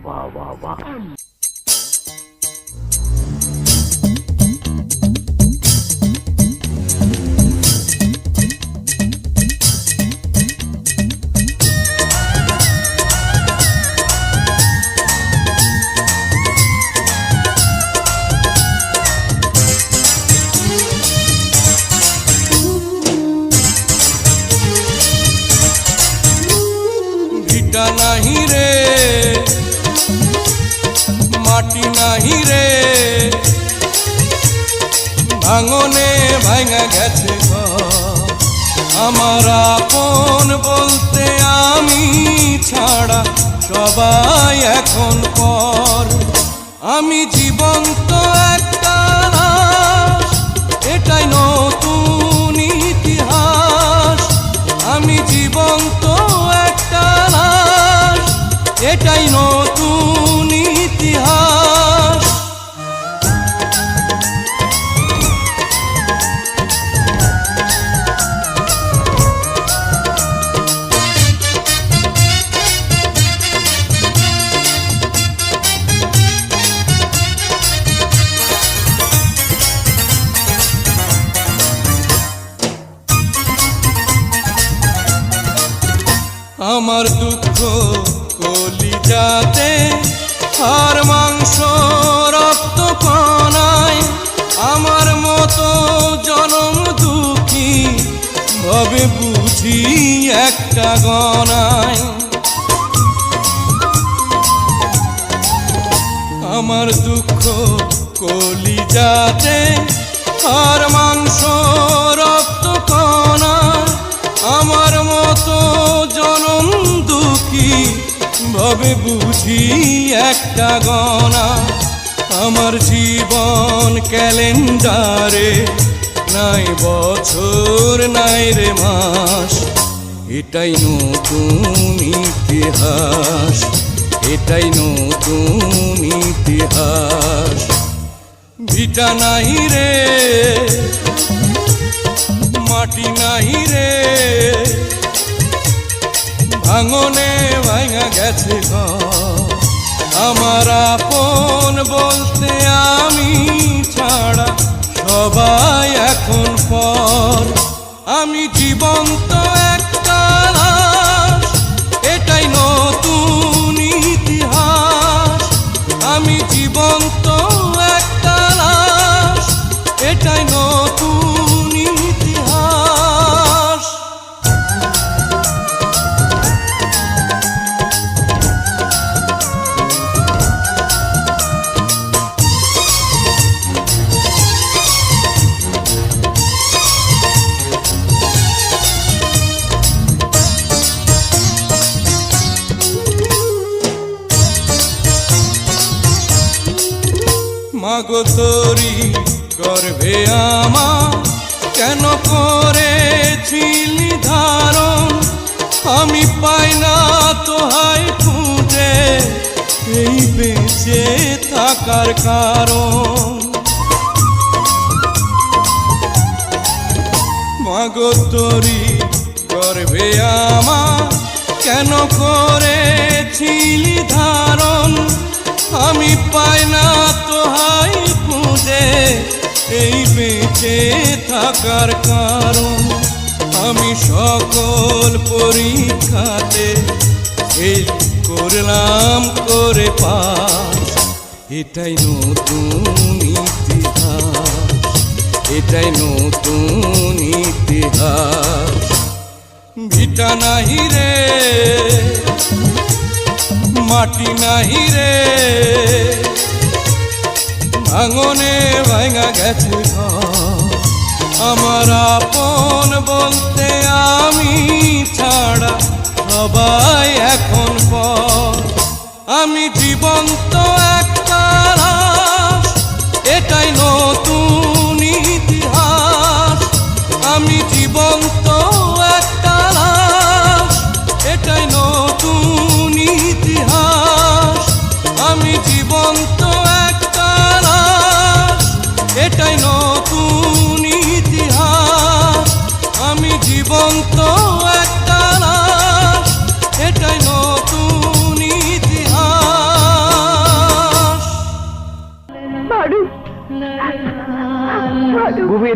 वाह वाह वाह। ভিটা নাহি রে মাটি নাহি রে ভাঙনে ভাঙা গেছে ঘর। আমার আপন বলতে আমি ছাড়া সবাই এখন পর। আমি জীবন্ত একটা লাশ, এটাই নতুন ইতিহাস। আমি জীবন্ত একটা লাশ, এটাই নতুন ইতিহাস। আমার দুঃখ কলিজাতে, আর মাংস রক্ত কণায়। আমার মতো জনম দুঃখী ভাবে বুঝি একটা গণায়। আমার দুঃখ কলিজাতে, আর মাংস রক্ত কণায়। আমার মতো জনম দুঃখী ভাবে বুঝি একটা গণা। আমার জীবন ক্যালেন্ডারে নাই বছর নাই রে মাস। এটাই নতুন ইতিহাস, এটাই নতুন ইতিহাস। ভিটা নাহি রে মাটি নাহি রে ভাঙনে ভাঙা গেছে ঘর। আমার আপন বলতে আমি ছাড়া সবাই এখন পর। আমি জীবন্ত একটা লাশ, এটাই নতুন ইতিহাস। আমি জীবন্ত একটা লাশ, এটাই নতুন ইতিহাস। মাগো তোরি গর্ভে আমার কেন করেছিলি ধারণ। আমি পাই না তোহাই খুঁজে এই বেঁচে থাকার কারণ। মাগো তোরি গর্ভে আমার কেন করেছিলি ধারণ। আমি পাই না তোহাই খুঁজে এই বেঁচে থাকার কারণ। আমি সকল পরীক্ষাতে এই করলাম করে পাস। এটাই নতুন ইতিহাস, এটাই নতুন ইতিহাস। ভিটা নাহি রে মাটি নাহি রে ভাঙনে ভাঙা গেছে ঘর। আমার আপন বলতে আমি ছাড়া সবাই এখন পর। আমি জীবন্ত একটা লাশ, এটাই নতুন ইতিহাস। আমি জীবন্ত একটা লাশ, এটাই নতুন ইতিহাস। আমি জীবন্ত একটা লাশ, এটাই নতুন ইতিহাস। আমি জীবন্ত একটা লাশ, এটাই নতুন ইতিহাস। ভানু, ভানু। বুবু এদিকে